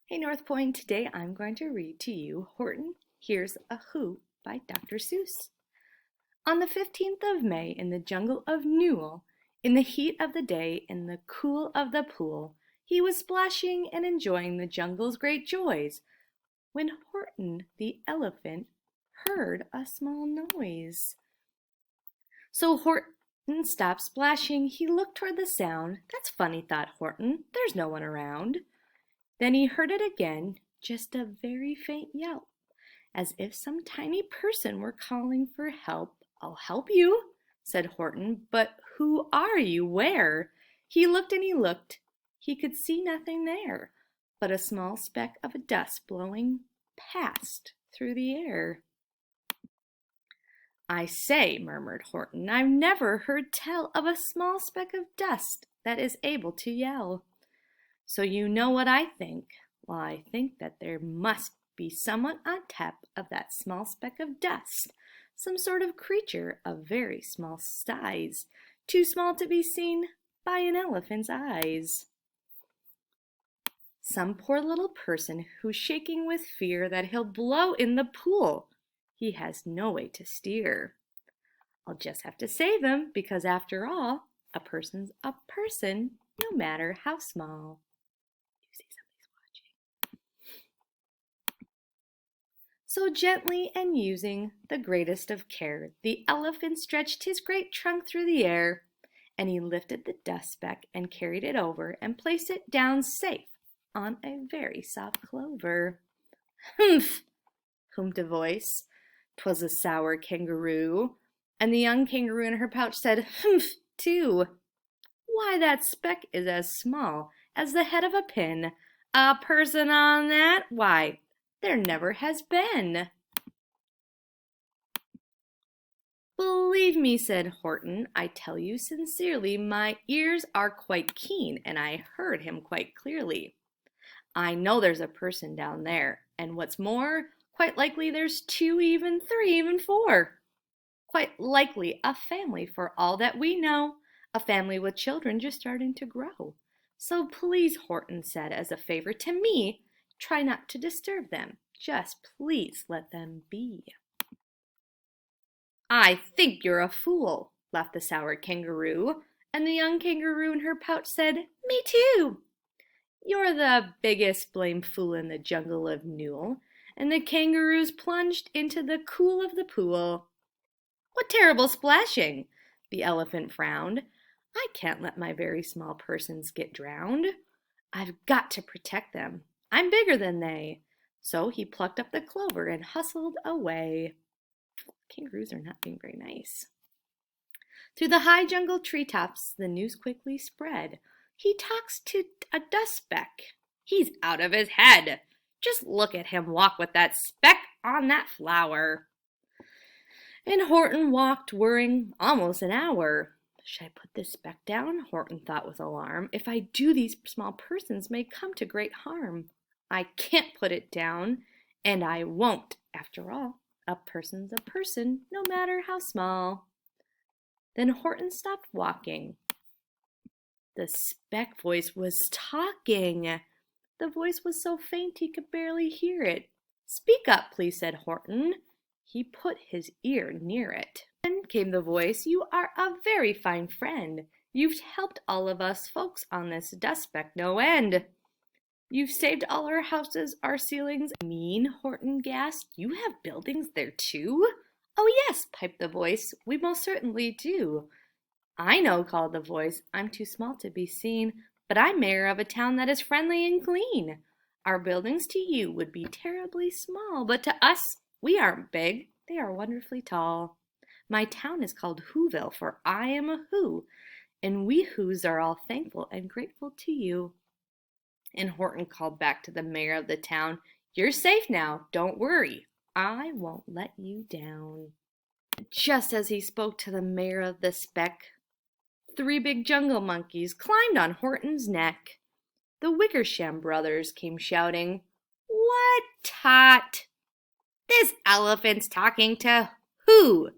Hey North Point, today I'm going to read to you Horton Hears a Who by Dr. Seuss. On the 15th of May, in the jungle of Newell, in the heat of the day, in the cool of the pool, he was splashing and enjoying the jungle's great joys, when Horton the elephant heard a small noise. So Horton stopped splashing. He looked toward the sound. That's funny, thought Horton. There's no one around. Then he heard it again, just a very faint yelp, as if some tiny person were calling for help. "I'll help you," said Horton, "but who are you? Where?" He looked and he looked. He could see nothing there, but a small speck of dust blowing past through the air. "I say," murmured Horton, "I've never heard tell of a small speck of dust that is able to yell. So you know what I think? Well, I think that there must be someone on top of that small speck of dust, some sort of creature of very small size, too small to be seen by an elephant's eyes. Some poor little person who's shaking with fear that he'll blow in the pool. He has no way to steer. I'll just have to save him, because after all, a person's a person, no matter how small." You see somebody's watching. So gently and using the greatest of care, the elephant stretched his great trunk through the air, and he lifted the dust speck and carried it over and placed it down safe on a very soft clover. "Humph!" hummed a voice. 'Twas a sour kangaroo, and the young kangaroo in her pouch said, "Humph!" too. "Why, that speck is as small as the head of a pin. A person on that? Why, there never has been." "Believe me," said Horton, "I tell you sincerely, my ears are quite keen, and I heard him quite clearly. I know there's a person down there, and what's more, quite likely there's two, even three, even four. Quite likely a family for all that we know, a family with children just starting to grow. So please," Horton said, "as a favor to me, try not to disturb them. Just please let them be." "I think you're a fool," laughed the sour kangaroo, and the young kangaroo in her pouch said, "Me too." "You're the biggest blamed fool in the jungle of Newell," and the kangaroos plunged into the cool of the pool. "What terrible splashing!" The elephant frowned. "I can't let my very small persons get drowned. I've got to protect them. I'm bigger than they." So he plucked up the clover and hustled away. Kangaroos are not being very nice. Through the high jungle treetops, the news quickly spread. "He talks to a dust speck. He's out of his head. Just look at him walk with that speck on that flower." And Horton walked, worrying, almost an hour. "Should I put this speck down?" Horton thought with alarm. "If I do, these small persons may come to great harm. I can't put it down, and I won't. After all, a person's a person, no matter how small." Then Horton stopped walking. The speck voice was talking. The voice was so faint he could barely hear it. "Speak up, please," said Horton. He put his ear near it. Then came the voice, "You are a very fine friend. You've helped all of us folks on this dust speck no end. You've saved all our houses, our ceilings." "Mean?" Horton gasped. "You have buildings there too?" "Oh yes," piped the voice, "we most certainly do." "I know," called the voice. "I'm too small to be seen, but I'm mayor of a town that is friendly and clean. Our buildings to you would be terribly small, but to us, we aren't big. They are wonderfully tall. My town is called Whoville, for I am a Who, and we Whos are all thankful and grateful to you." And Horton called back to the mayor of the town, "You're safe now. Don't worry. I won't let you down." Just as he spoke to the mayor of the speck, three big jungle monkeys climbed on Horton's neck. The Wickersham brothers came shouting, "What tot! This elephant's talking to who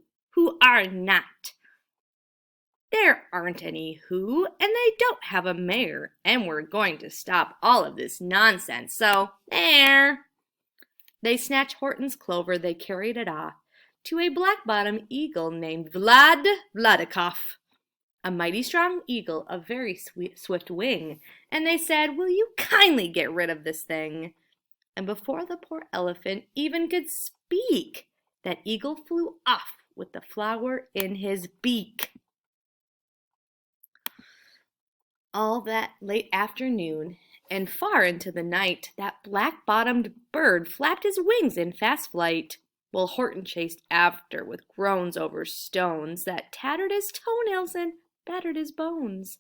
are not." There aren't any who, and they don't have a mayor, and we're going to stop all of this nonsense, so there. They snatched Horton's clover, they carried it off to a black-bottom eagle named Vladikoff, a mighty strong eagle of very swift wing, and they said, "Will you kindly get rid of this thing?" And before the poor elephant even could speak, that eagle flew off with the flower in his beak. All that late afternoon and far into the night, that black-bottomed bird flapped his wings in fast flight, while Horton chased after with groans over stones that tattered his toenails and battered his bones,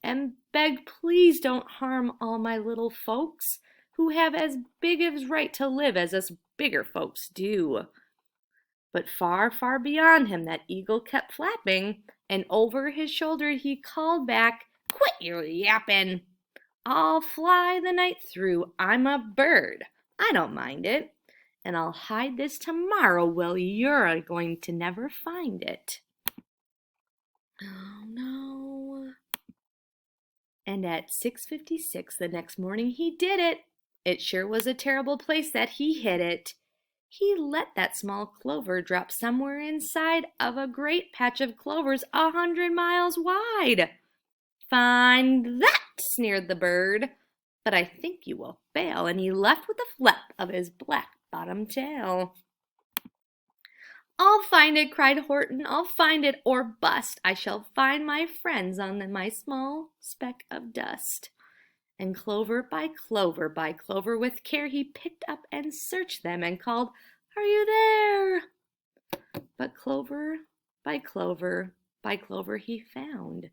and begged, "Please don't harm all my little folks, who have as big a right to live as us bigger folks do." But far, far beyond him that eagle kept flapping, and over his shoulder he called back, "Quit your yappin'! I'll fly the night through. I'm a bird. I don't mind it. And I'll hide this tomorrow. Well, you're going to never find it." Oh, no. And at 6:56 the next morning he did it. It sure was a terrible place that he hid it. He let that small clover drop somewhere inside of a great patch of clovers 100 miles wide. "Find that," sneered the bird, "but I think you will fail," and he left with a flap of his black-bottomed tail. "I'll find it," cried Horton, "I'll find it or bust. I shall find my friends on my small speck of dust." And clover by clover by clover with care he picked up and searched them and called, "Are you there?" But clover by clover by clover he found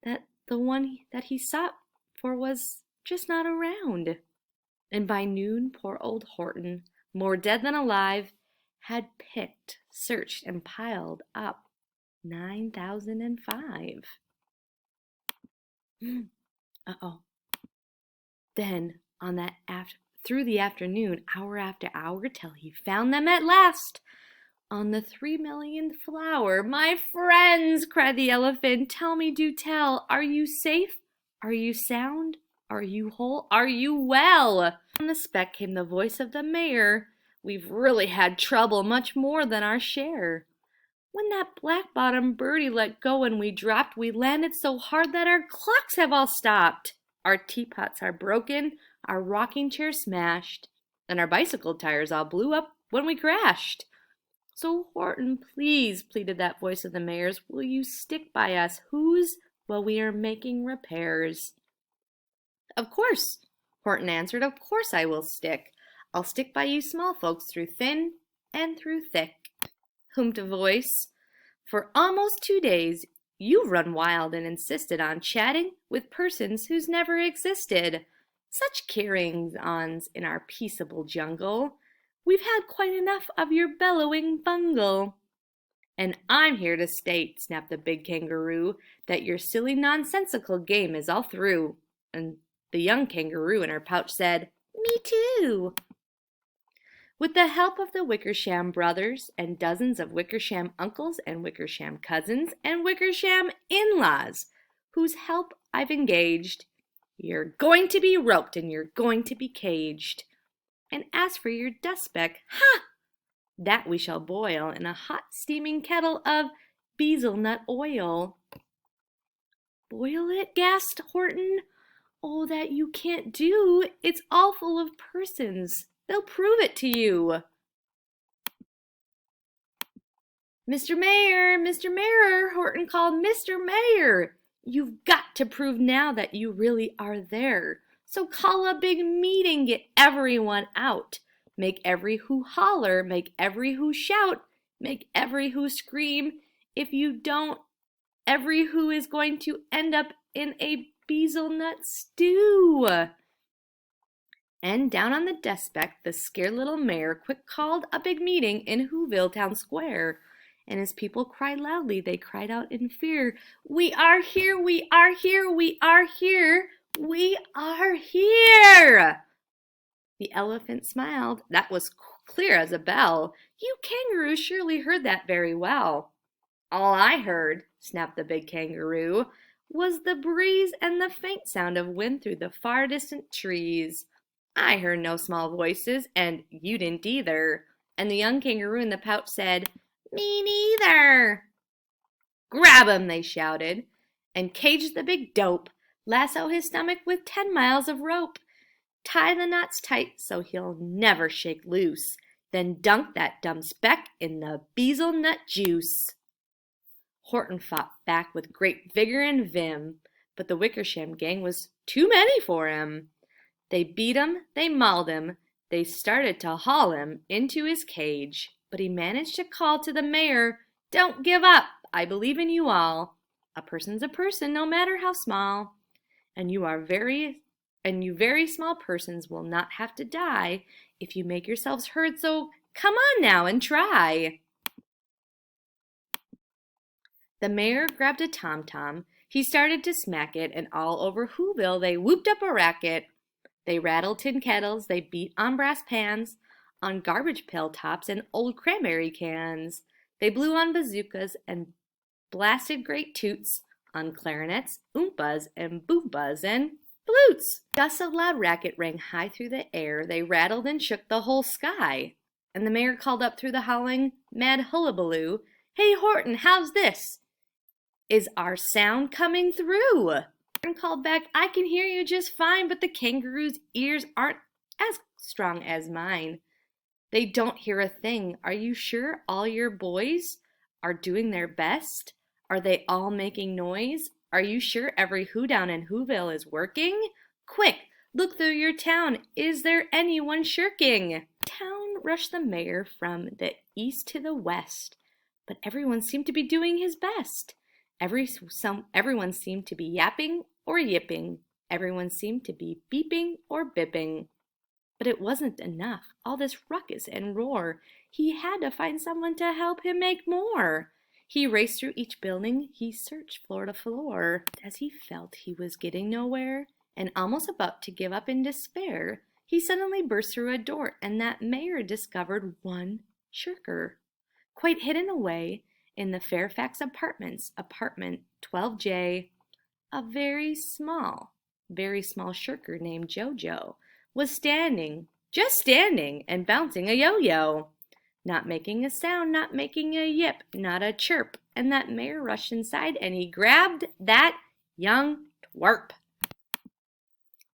that the one that he sought for was just not around. And by noon poor old Horton, more dead than alive, had picked, searched, and piled up 9,005. Uh-oh. Then, through the afternoon, hour after hour, till he found them at last, on the 3,000,000th flower. "My friends," cried the elephant, "tell me, do tell, are you safe? Are you sound? Are you whole? Are you well?" From the speck came the voice of the mayor, "We've really had trouble, much more than our share. When that black-bottomed birdie let go and we dropped, we landed so hard that our clocks have all stopped. Our teapots are broken, our rocking chair smashed, and our bicycle tires all blew up when we crashed. So Horton, please," pleaded that voice of the mayor's, "will you stick by us whose while we are making repairs?" "Of course," Horton answered, "of course I will stick. I'll stick by you small folks through thin and through thick." Hummed a voice. "For almost 2 days you've run wild and insisted on chatting with persons who's never existed. Such carryings-ons in our peaceable jungle. We've had quite enough of your bellowing bungle." "And I'm here to state," snapped the big kangaroo, "that your silly nonsensical game is all through." And the young kangaroo in her pouch said, "Me too." With the help of the Wickersham brothers and dozens of Wickersham uncles and Wickersham cousins and Wickersham in-laws, whose help I've engaged, you're going to be roped and you're going to be caged. And as for your dust speck, ha! That we shall boil in a hot steaming kettle of bezelnut oil. "Boil it?" gasped Horton. "Oh, that you can't do. It's all full of persons. They'll prove it to you." "Mr. Mayor, Mr. Mayor," Horton called, "Mr. Mayor, you've got to prove now that you really are there. So call a big meeting, get everyone out. Make every who holler, make every who shout, make every who scream. If you don't, every who is going to end up in a bezelnut stew." And down on the desk back, the scared little mayor quick called a big meeting in Whoville Town Square. And as people cried loudly, they cried out in fear, "We are here, we are here, we are here, we are here." The elephant smiled. That was clear as a bell. "You kangaroos surely heard that very well." All I heard, snapped the big kangaroo, was the breeze and the faint sound of wind through the far distant trees. I heard no small voices, and you didn't either. And the young kangaroo in the pouch said, Me neither. Grab him, they shouted, and cage the big dope. Lasso his stomach with 10 miles of rope. Tie the knots tight so he'll never shake loose. Then dunk that dumb speck in the bezel nut juice. Horton fought back with great vigor and vim, but the Wickersham gang was too many for him. They beat him, they mauled him, they started to haul him into his cage, but he managed to call to the mayor, Don't give up, I believe in you all. A person's a person, no matter how small. And you very small persons will not have to die if you make yourselves heard, so come on now and try. The mayor grabbed a tom-tom, he started to smack it, and all over Whoville they whooped up a racket. They rattled tin kettles, they beat on brass pans, on garbage pail tops and old cranberry cans. They blew on bazookas and blasted great toots, on clarinets, oompas, and boombas, and flutes. Gusts of loud racket rang high through the air, they rattled and shook the whole sky. And the mayor called up through the howling, mad hullabaloo, Hey Horton, how's this? Is our sound coming through? Horton called back, I can hear you just fine, but the kangaroo's ears aren't as strong as mine. They don't hear a thing. Are you sure all your boys are doing their best? Are they all making noise? Are you sure every who down in Whoville is working? Quick, look through your town. Is there anyone shirking? Town rushed the mayor from the east to the west, but everyone seemed to be doing his best. Everyone seemed to be yapping or yipping. Everyone seemed to be beeping or bipping. But it wasn't enough. All this ruckus and roar. He had to find someone to help him make more. He raced through each building. He searched floor to floor. As he felt he was getting nowhere and almost about to give up in despair, he suddenly burst through a door, and that mayor discovered one shirker, quite hidden away in the Fairfax Apartments, apartment 12J. A very small shirker named Jojo was standing, just standing, and bouncing a yo-yo. Not making a sound, not making a yip, not a chirp. And that mayor rushed inside and he grabbed that young twerp.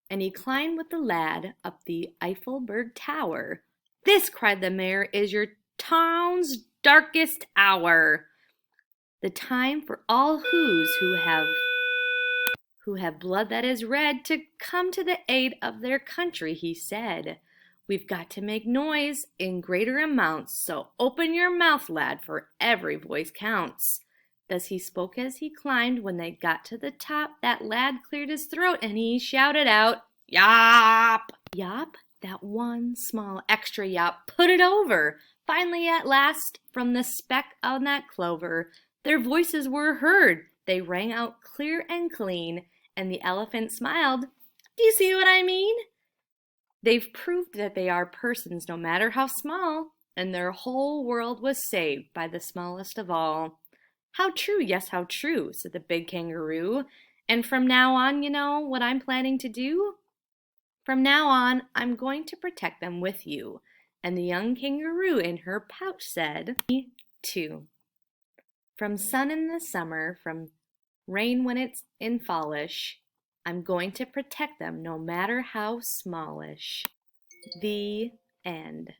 And he climbed with the lad up the Eiffelberg Tower. This, cried the mayor, is your town's darkest hour. The time for all who have blood that is red to come to the aid of their country, he said. We've got to make noise in greater amounts, so open your mouth, lad, for every voice counts. Thus he spoke as he climbed. When they got to the top, that lad cleared his throat and he shouted out, Yop! Yop, that one small extra yop, put it over. Finally, at last, from the speck on that clover, their voices were heard. They rang out clear and clean, and the elephant smiled. Do you see what I mean? They've proved that they are persons, no matter how small, and their whole world was saved by the smallest of all. How true, yes, how true, said the big kangaroo. And from now on, you know what I'm planning to do? From now on, I'm going to protect them with you. And the young kangaroo in her pouch said, Me too. From sun in the summer, from rain when it's in fallish, I'm going to protect them no matter how smallish. The end.